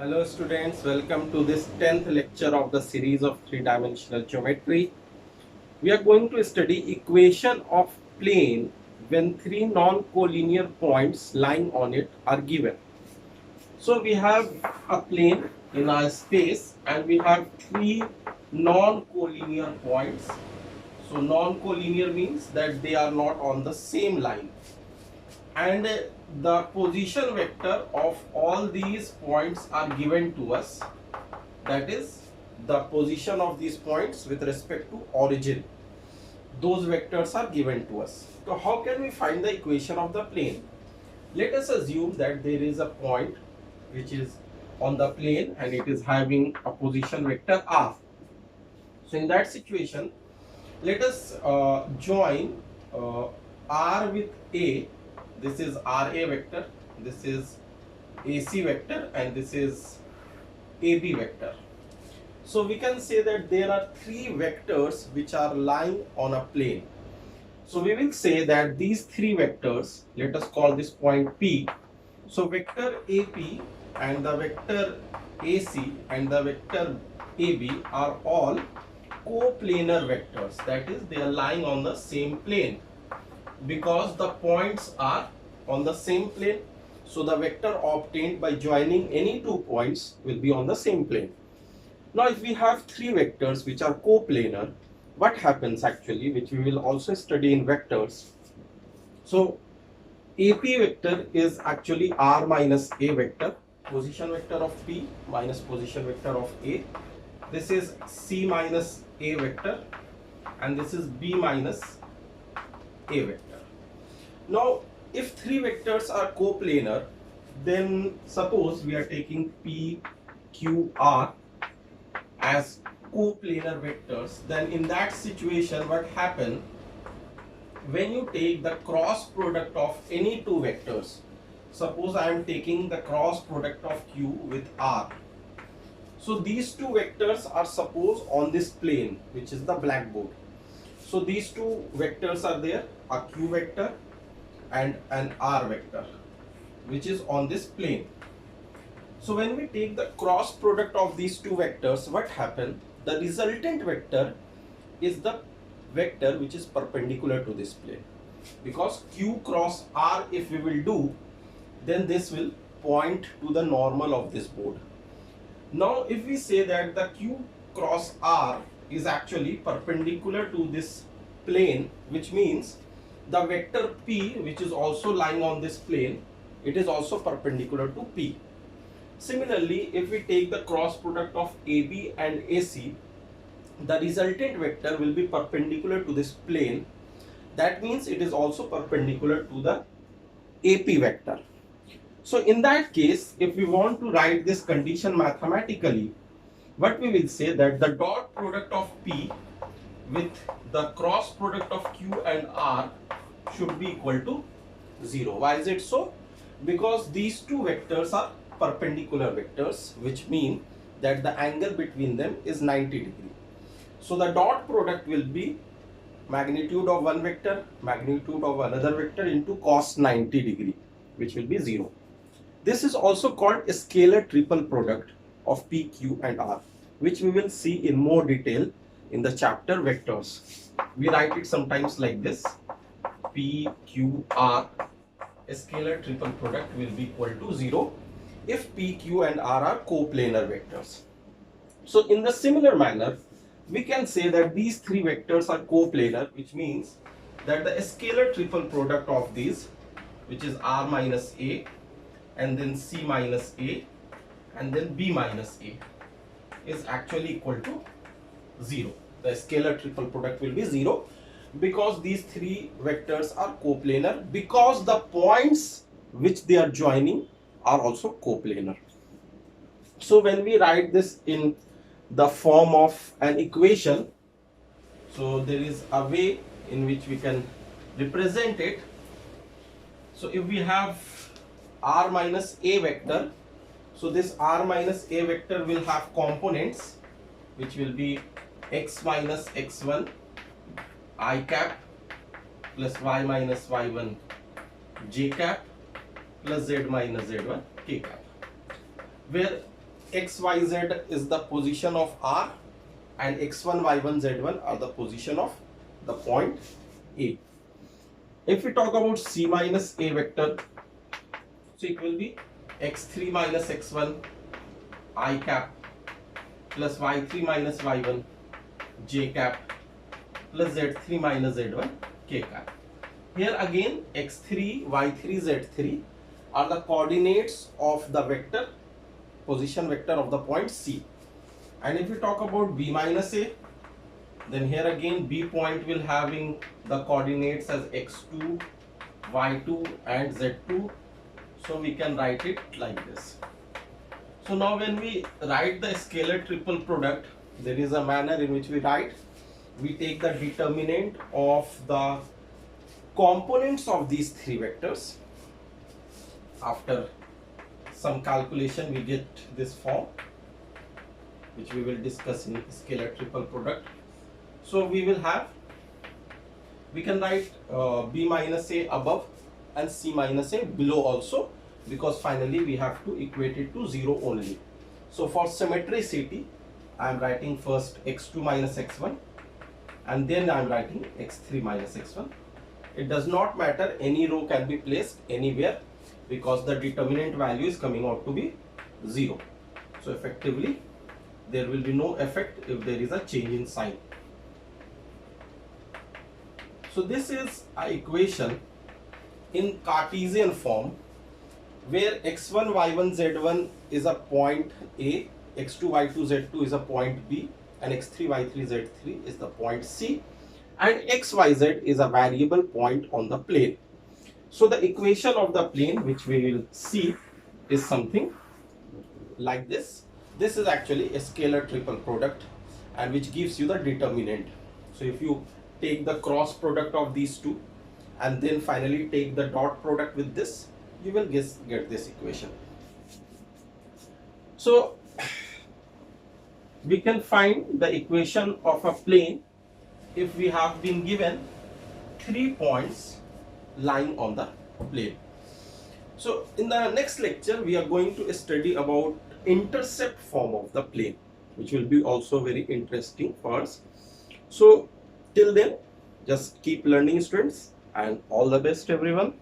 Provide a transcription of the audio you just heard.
Hello students, welcome to this 10th lecture of the series of three-dimensional geometry. We are going to study equation of plane when three non-collinear points lying on it are given. So we have a plane in our space and we have three non-collinear points. So non-collinear means that they are not on the same line. And the position vector of all these points are given to us, that is the position of these points with respect to origin. Those vectors are given to us. So how can we find the equation of the plane? Let us assume that there is a point which is on the plane and it is having a position vector r. So in that situation, let us join r with a. This is ra vector, this is ac vector, and this is ab vector. So we can say that there are three vectors which are lying on a plane. So we will say that these three vectors, let us call this point P. So vector AP and the vector AC and the vector AB are all coplanar vectors. That is, they are lying on the same plane because the points are on the same plane. So the vector obtained by joining any two points will be on the same plane. Now if we have three vectors which are coplanar, what happens actually, which we will also study in vectors. So AP vector is actually r minus a vector, position vector of P minus position vector of A. This is C minus a vector and this is B minus a vector. Now if three vectors are coplanar, then suppose we are taking P, Q, R as coplanar vectors, then in that situation what happens when you take the cross product of any two vectors? Suppose I am taking the cross product of Q with R. So these two vectors are suppose on this plane, which is the blackboard. So these two vectors are there, a Q vector and an R vector, which is on this plane. So when we take the cross product of these two vectors, what happens? The resultant vector is the vector which is perpendicular to this plane, because Q cross R if we will do, then this will point to the normal of this board. Now if we say that the Q cross R is actually perpendicular to this plane, which means the vector P, which is also lying on this plane, it is also perpendicular to P. Similarly, if we take the cross product of AB and AC, the resultant vector will be perpendicular to this plane. That means it is also perpendicular to the AP vector. So in that case, if we want to write this condition mathematically, what we will say that the dot product of P with the cross product of Q and R should be equal to 0. Why is it so? Because these two vectors are perpendicular vectors, which mean that the angle between them is 90 degree. So the dot product will be magnitude of one vector, magnitude of another vector into cos 90 degree, which will be 0. This is also called a scalar triple product of P, Q and R, which we will see in more detail in the chapter vectors. We write it sometimes like this: P, Q, R, a scalar triple product will be equal to 0 if P, Q and R are coplanar vectors. So in the similar manner, we can say that these three vectors are coplanar, which means that the scalar triple product of these, which is R minus A and then C minus A and then B minus A, is actually equal to 0. The scalar triple product will be 0 because these three vectors are coplanar, because the points which they are joining are also coplanar. So when we write this in the form of an equation, so there is a way in which we can represent it. So if we have r minus a vector, so this r minus a vector will have components which will be x minus x1 I cap plus y minus y1 j cap plus z minus z1 k cap, where xyz is the position of R and x1, y1, z1 are the position of the point A. If we talk about C minus A vector, so it will be x3 minus x1 I cap plus y3 minus y1 j cap plus z3 minus z1 k cap. Here again x3, y3, z3 are the coordinates of the vector, position vector of the point C. And if we talk about B minus A, then here again B point will having the coordinates as x2, y2 and z2. So we can write it like this. So now when we write the scalar triple product, there is a manner in which we write. We take the determinant of the components of these three vectors. After some calculation we get this form, which we will discuss in scalar triple product. So we will have, we can write B minus A above and C minus A below also, because finally we have to equate it to 0 only. So for symmetricity, I am writing first x2 minus x1 and then I am writing x3 minus x1. It does not matter, any row can be placed anywhere because the determinant value is coming out to be 0. So effectively there will be no effect if there is a change in sign. So this is an equation in Cartesian form where x1, y1, z1 is a point A, x2, y2, z2 is a point B, and x3, y3, z3 is the point C, and x, y, z is a variable point on the plane. So the equation of the plane which we will see is something like this. This is actually a scalar triple product and which gives you the determinant. So if you take the cross product of these two and then finally take the dot product with this, you will get this equation. So we can find the equation of a plane if we have been given 3 points lying on the plane. So in the next lecture we are going to study about intercept form of the plane, which will be also very interesting for us. So till then, just keep learning, students, and all the best everyone.